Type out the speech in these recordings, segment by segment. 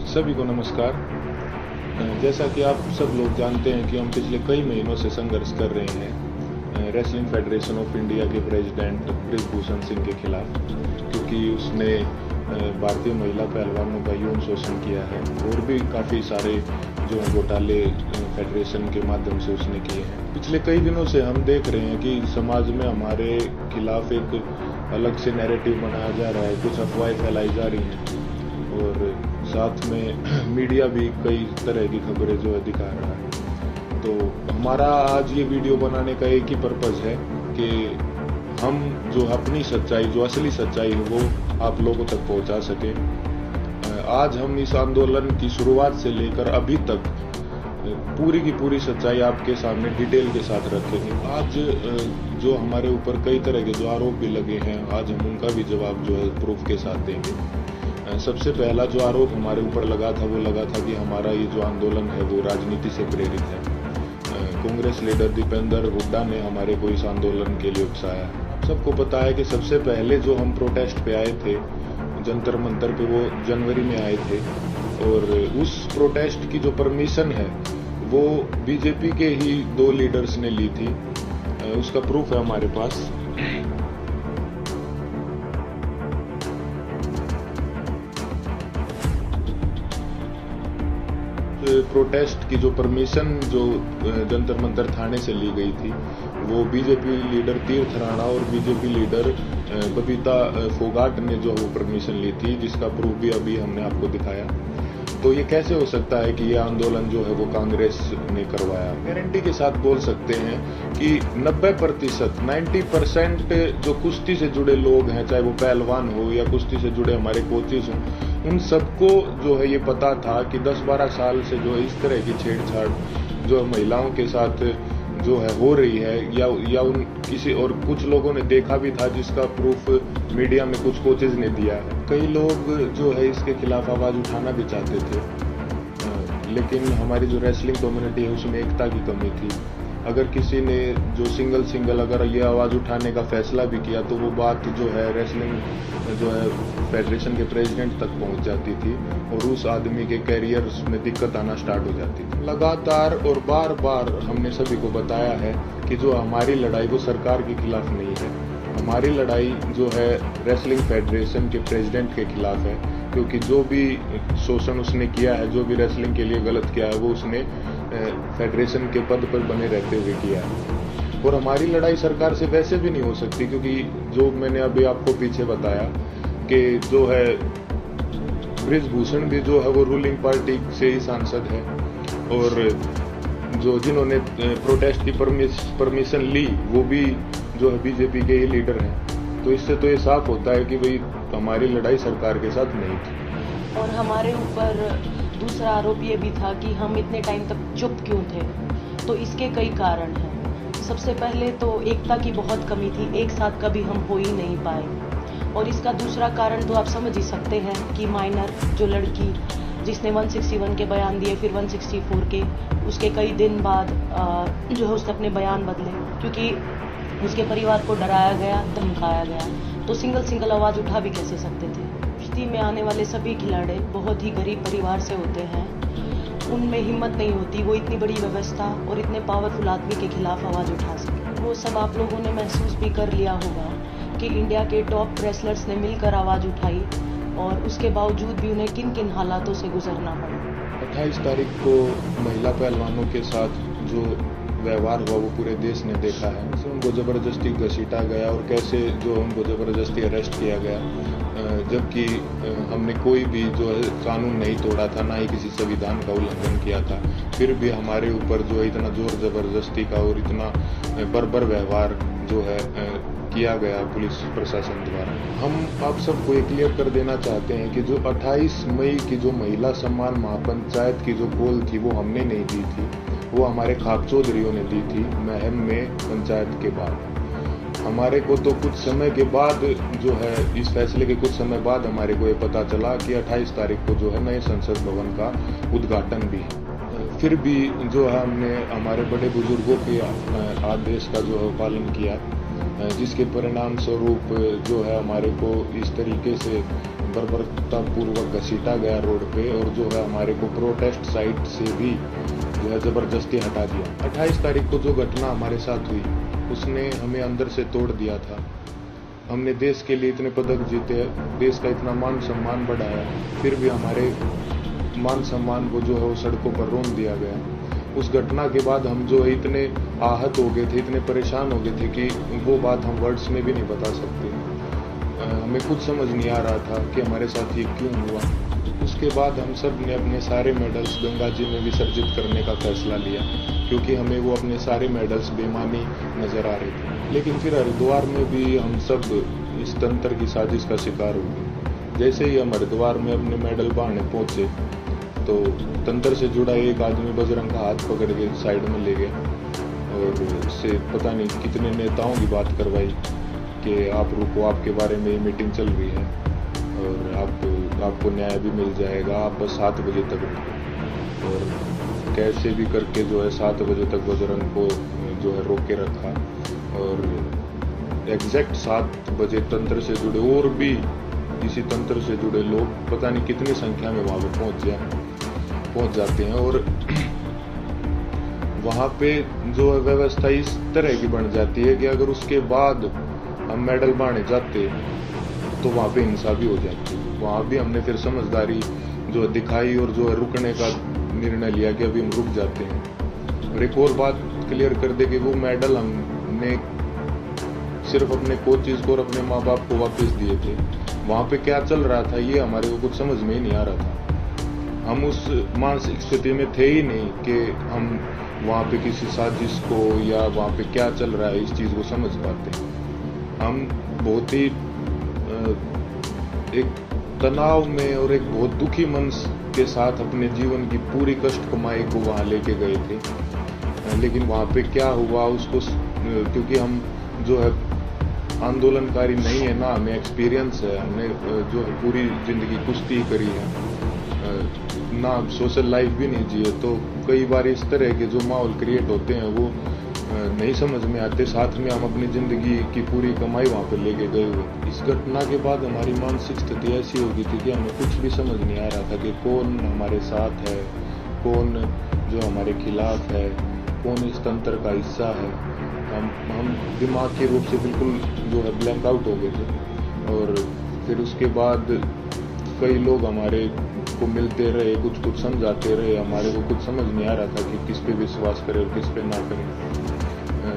सभी को नमस्कार। जैसा कि आप सब लोग जानते हैं कि हम पिछले कई महीनों से संघर्ष कर रहे हैं रेसलिंग फेडरेशन ऑफ इंडिया के प्रेसिडेंट बृजभूषण सिंह के खिलाफ, क्योंकि उसने भारतीय महिला पहलवानों का यौन शोषण किया है और भी काफ़ी सारे जो घोटाले फेडरेशन के माध्यम से उसने किए हैं। पिछले कई दिनों से हम देख रहे हैं कि समाज में हमारे खिलाफ एक अलग से नैरेटिव बनाया जा रहा है, कुछ अफवाहें फैलाई जा रही हैं और साथ में मीडिया भी कई तरह की खबरें जो है दिखा रहा है। तो हमारा आज ये वीडियो बनाने का एक ही पर्पज़ है कि हम जो अपनी सच्चाई, जो असली सच्चाई है, वो आप लोगों तक पहुंचा सकें। आज हम इस आंदोलन की शुरुआत से लेकर अभी तक पूरी की पूरी सच्चाई आपके सामने डिटेल के साथ रखेंगे। आज जो हमारे ऊपर कई तरह के जो आरोप भी लगे हैं, आज हम उनका भी जवाब जो है प्रूफ के साथ देंगे। सबसे पहला जो आरोप हमारे ऊपर लगा था वो लगा था कि हमारा ये जो आंदोलन है वो राजनीति से प्रेरित है। कांग्रेस लीडर दीपेंद्र हुड्डा ने हमारे को इस आंदोलन के लिए उकसाया। सबको पता है कि सबसे पहले जो हम प्रोटेस्ट पे आए थे जंतर मंतर पे, वो जनवरी में आए थे और उस प्रोटेस्ट की जो परमिशन है वो बीजेपी के ही 2 लीडर्स ने ली थी। उसका प्रूफ है हमारे पास। प्रोटेस्ट की जो परमिशन जो जंतर मंतर थाने से ली गई थी वो बीजेपी लीडर तीर्थ राणा और बीजेपी लीडर बबीता फोगाट ने जो वो परमिशन ली थी, जिसका प्रूफ भी अभी हमने आपको दिखाया। तो ये कैसे हो सकता है कि ये आंदोलन जो है वो कांग्रेस ने करवाया? गारंटी के साथ बोल सकते हैं कि 90% जो कुश्ती से जुड़े लोग हैं, चाहे वो पहलवान हो या कुश्ती से जुड़े हमारे कोचेज हों, उन सबको जो है ये पता था कि 10-12 साल से जो इस तरह की छेड़छाड़ जो महिलाओं के साथ जो है हो रही है, या उन किसी और कुछ लोगों ने देखा भी था, जिसका प्रूफ मीडिया में कुछ कोचेज ने दिया है। कई लोग जो है इसके खिलाफ आवाज़ उठाना भी चाहते थे, लेकिन हमारी जो रेसलिंग कम्युनिटी है उसमें एकता की कमी थी। अगर किसी ने जो सिंगल अगर ये आवाज़ उठाने का फैसला भी किया तो वो बात जो है रेसलिंग जो है फेडरेशन के प्रेसिडेंट तक पहुंच जाती थी और उस आदमी के कैरियर में दिक्कत आना स्टार्ट हो जाती थी। लगातार और बार बार हमने सभी को बताया है कि जो हमारी लड़ाई वो सरकार के खिलाफ नहीं है, हमारी लड़ाई जो है रेसलिंग फेडरेशन के प्रेसिडेंट के खिलाफ है, क्योंकि जो भी शोषण उसने किया है, जो भी रेसलिंग के लिए गलत किया है, वो उसने फेडरेशन के पद पर बने रहते हुए किया है। और हमारी लड़ाई सरकार से वैसे भी नहीं हो सकती, क्योंकि जो मैंने अभी आपको पीछे बताया कि जो है बृजभूषण भी जो है वो रूलिंग पार्टी से ही सांसद है और जो जिन्होंने प्रोटेस्ट की परमिशन ली वो भी जो है बीजेपी के ही लीडर हैं। तो इससे तो ये साफ होता है कि भाई हमारी लड़ाई सरकार के साथ नहीं थी। और हमारे ऊपर दूसरा आरोप ये भी था कि हम इतने टाइम तक चुप क्यों थे। तो इसके कई कारण हैं। सबसे पहले तो एकता की बहुत कमी थी, एक साथ कभी हम हो ही नहीं पाए। और इसका दूसरा कारण तो आप समझ ही सकते हैं कि माइनर जो लड़की जिसने 161 के बयान दिए, फिर 164 के, उसके कई दिन बाद जो है उसने अपने बयान बदले, क्योंकि उसके परिवार को डराया गया, धमकाया गया। तो सिंगल आवाज़ उठा भी कैसे सकते थे? कुश्ती में आने वाले सभी खिलाड़ी बहुत ही गरीब परिवार से होते हैं, उनमें हिम्मत नहीं होती वो इतनी बड़ी व्यवस्था और इतने पावरफुल आदमी के खिलाफ आवाज़ उठा सके। वो सब आप लोगों ने महसूस भी कर लिया होगा कि इंडिया के टॉप रेसलर्स ने मिलकर आवाज़ उठाई और उसके बावजूद भी उन्हें किन किन हालातों से गुजरना पड़ा। 28 तारीख को महिला पहलवानों के साथ जो व्यवहार हुआ वो पूरे देश ने देखा है। कैसे उनको ज़बरदस्ती घसीटा गया और कैसे जो उनको ज़बरदस्ती अरेस्ट किया गया, जबकि हमने कोई भी जो है कानून नहीं तोड़ा था, ना ही किसी संविधान का उल्लंघन किया था। फिर भी हमारे ऊपर जो है इतना जोर ज़बरदस्ती का और इतना बर्बर व्यवहार जो है किया गया पुलिस प्रशासन द्वारा। हम आप सबको ये क्लियर कर देना चाहते हैं कि जो 28 मई की जो महिला सम्मान महापंचायत की जो कॉल थी वो हमने नहीं दी थी, वो हमारे खाप चौधरियों ने दी थी महम में पंचायत के बाद। हमारे को तो कुछ समय के बाद जो है इस फैसले के कुछ समय बाद हमारे को ये पता चला कि 28 तारीख को जो है नए संसद भवन का उद्घाटन भी है। फिर भी जो है हमने हमारे बड़े बुजुर्गों के आदेश का जो है पालन किया, जिसके परिणाम स्वरूप जो है हमारे को इस तरीके से बर्बरतापूर्वक घसीटा गया रोड पे, और जो है हमारे को प्रोटेस्ट साइट से भी जो है ज़बरदस्ती हटा दिया। 28 तारीख को जो घटना हमारे साथ हुई उसने हमें अंदर से तोड़ दिया था। हमने देश के लिए इतने पदक जीते, देश का इतना मान सम्मान बढ़ाया, फिर भी हमारे मान सम्मान को जो है वो सड़कों पर रोन दिया गया। उस घटना के बाद हम जो है इतने आहत हो गए थे, इतने परेशान हो गए थे कि वो बात हम वर्ड्स में भी नहीं बता सकते। हमें कुछ समझ नहीं आ रहा था कि हमारे साथ ये क्यों हुआ। उसके बाद हम सब ने अपने सारे मेडल्स गंगा जी में विसर्जित करने का फैसला लिया, क्योंकि हमें वो अपने सारे मेडल्स बेईमानी नज़र आ रहे थे। लेकिन फिर हरिद्वार में भी हम सब इस तंत्र की साजिश का शिकार हो गए। जैसे ही हम हरिद्वार में अपने मेडल बहाने पहुँचे तो तंत्र से जुड़ा एक आदमी बजरंग का हाथ पकड़ के साइड में ले गया और उससे पता नहीं कितने नेताओं की बात करवाई कि आप रुको, आपके बारे में मीटिंग चल रही है और आपको न्याय भी मिल जाएगा, आप बस 7 बजे तक रुको। और कैसे भी करके जो है 7 बजे तक बजरंग को जो है रोक के रखा, और एग्जैक्ट 7 बजे तंत्र से जुड़े और भी इसी तंत्र से जुड़े लोग पता नहीं कितनी संख्या में वहाँ पे पहुँच जाते हैं, और वहाँ पे जो है व्यवस्था इस तरह की बन जाती है कि अगर उसके बाद हम मेडल बांटे जाते तो वहाँ पे हिंसा भी हो जाती। वहाँ भी हमने फिर समझदारी जो दिखाई और जो है रुकने का निर्णय लिया कि अभी हम रुक जाते हैं। और एक और बात क्लियर कर दे कि वो मेडल हमने सिर्फ अपने कोचेज को और अपने माँ बाप को वापस दिए थे। वहाँ पे क्या चल रहा था ये हमारे को कुछ समझ में ही नहीं आ रहा था। हम उस मानसिक स्थिति में थे ही नहीं कि हम वहाँ पे किसी साजिश को या वहाँ पे क्या चल रहा है इस चीज़ को समझ पाते। हम बहुत ही एक तनाव में और एक बहुत दुखी मन के साथ अपने जीवन की पूरी कष्ट कमाई को वहाँ लेके गए थे। लेकिन वहाँ पे क्या हुआ उसको, क्योंकि हम जो है आंदोलनकारी नहीं है ना, हमें एक्सपीरियंस है, हमने जो है पूरी ज़िंदगी कुश्ती करी है ना, सोशल लाइफ भी नहीं जिए, तो कई बार इस तरह के जो माहौल क्रिएट होते हैं वो नहीं समझ में आते। साथ में हम अपनी ज़िंदगी की पूरी कमाई वहाँ पर लेके गए हुए। इस घटना के बाद हमारी मानसिक स्थिति ऐसी हो गई थी कि हमें कुछ भी समझ नहीं आ रहा था कि कौन हमारे साथ है, कौन जो हमारे खिलाफ है, कौन इस तंत्र का हिस्सा है। हम दिमागी रूप से बिल्कुल जो है ब्लैंक आउट हो गए थे। और फिर उसके बाद कई लोग हमारे को मिलते रहे, कुछ समझाते रहे, हमारे को कुछ समझ नहीं आ रहा था कि किस पे विश्वास करें और किस पे ना करें।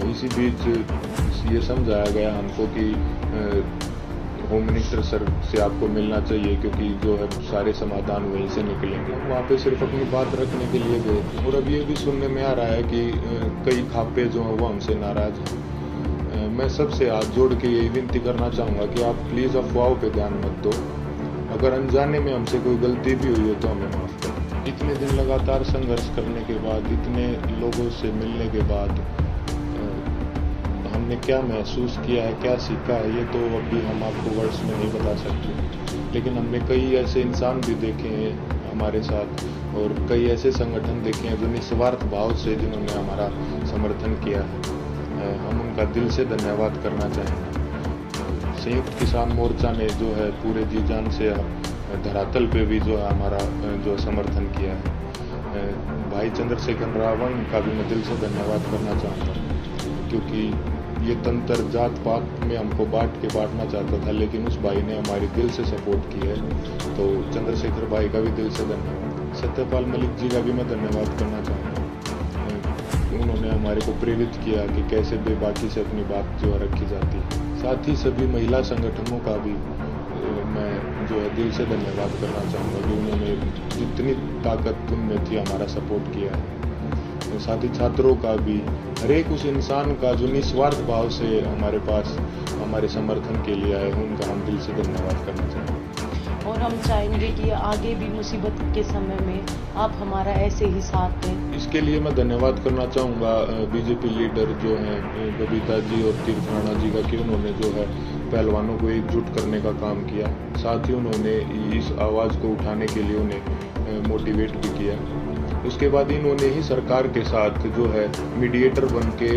इसी बीच ये समझाया गया हमको कि होम मिनिस्टर सर से आपको मिलना चाहिए, क्योंकि जो है सारे समाधान वहीं से निकलेंगे। वहाँ पे सिर्फ अपनी बात रखने के लिए गए थे। और अब ये भी सुनने में आ रहा है कि कई खापे जो हैं वो हमसे नाराज हैं। मैं सबसे हाथ जोड़ के यही विनती करना चाहूँगा कि आप प्लीज़ अफवाहों पे ध्यान मत दो। अगर अनजाने में हमसे कोई गलती भी हुई हो तो हमें माफ़ करें। इतने दिन लगातार संघर्ष करने के बाद, इतने लोगों से मिलने के बाद हमने क्या महसूस किया है, क्या सीखा है, ये तो अभी हम आपको वर्ड्स में नहीं बता सकते। लेकिन हमने कई ऐसे इंसान भी देखे हैं हमारे साथ, और कई ऐसे संगठन देखे हैं जो निस्वार्थ भाव से जिन्होंने हमारा समर्थन किया है। हम उनका दिल से धन्यवाद करना चाहेंगे। संयुक्त किसान मोर्चा ने जो है पूरे जी जान से धरातल पे भी जो है हमारा जो समर्थन किया है। भाई चंद्रशेखर रावण का भी मैं दिल से धन्यवाद करना चाहता हूँ, क्योंकि ये तंत्र जात पात में हमको बांटना चाहता था, लेकिन उस भाई ने हमारी दिल से सपोर्ट की है। तो चंद्रशेखर भाई का भी दिल से धन्यवाद। सत्यपाल मलिक जी का भी मैं धन्यवाद करना चाहूँगा। उन्होंने हमारे को प्रेरित किया कि कैसे बेबाकी से अपनी बात जो है रखी जाती है। साथ ही सभी महिला संगठनों का भी मैं जो है दिल से धन्यवाद करना चाहूँगा कि उन्होंने जितनी ताकत उनमें थी हमारा सपोर्ट किया है। तो साथ ही छात्रों का भी, हर एक उस इंसान का जो निस्वार्थ भाव से हमारे पास हमारे समर्थन के लिए आए, उनका हम दिल से धन्यवाद करना चाहेंगे। और हम चाहेंगे कि आगे भी मुसीबत के समय में आप हमारा ऐसे ही साथ दें। इसके लिए मैं धन्यवाद करना चाहूँगा बीजेपी लीडर जो हैं बबीता जी और तीर्थ राणा जी का, कि उन्होंने जो है पहलवानों को एकजुट करने का काम किया। साथ ही उन्होंने इस आवाज़ को उठाने के लिए उन्हें मोटिवेट भी किया। उसके बाद इन्होंने ही सरकार के साथ जो है मीडिएटर बन के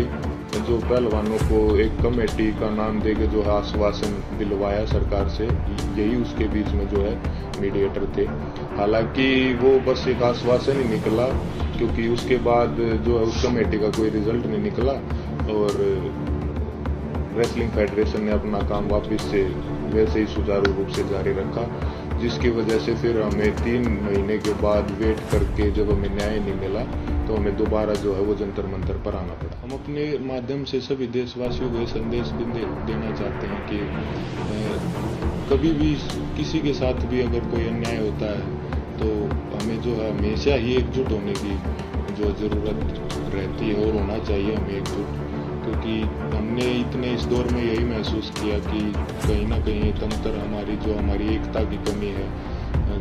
जो पहलवानों को एक कमेटी का नाम देके जो है आश्वासन दिलवाया सरकार से, यही उसके बीच में जो है मीडिएटर थे। हालांकि वो बस एक आश्वासन ही निकला, क्योंकि उसके बाद जो है उस कमेटी का कोई रिजल्ट नहीं निकला और रेसलिंग फेडरेशन ने अपना काम वापस से वैसे ही सुचारू रूप से जारी रखा, जिसकी वजह से फिर हमें 3 महीने के बाद वेट करके जब हमें न्याय नहीं मिला तो हमें दोबारा जो है वो जंतर मंतर पर आना पड़ा। हम अपने माध्यम से सभी देशवासियों को ये संदेश देना चाहते हैं कि कभी भी किसी के साथ भी अगर कोई अन्याय होता है तो हमें जो है हमेशा ही एकजुट होने की जो ज़रूरत रहती है और होना चाहिए हमें एकजुट, क्योंकि हमने इतने इस दौर में यही महसूस किया कि कहीं ना कहीं तंत्र हमारी एकता की कमी है,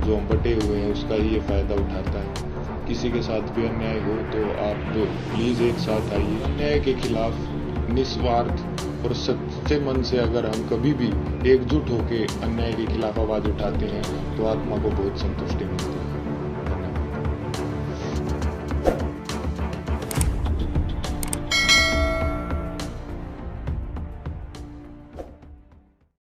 जो हम बटे हुए हैं उसका ही ये फ़ायदा उठाता है। किसी के साथ भी अन्याय हो तो आप प्लीज़ एक साथ आइए। अन्याय के खिलाफ निस्वार्थ और सच्चे मन से अगर हम कभी भी एकजुट होकर अन्याय के खिलाफ आवाज़ उठाते हैं तो आत्मा को बहुत संतुष्टि मिलती है।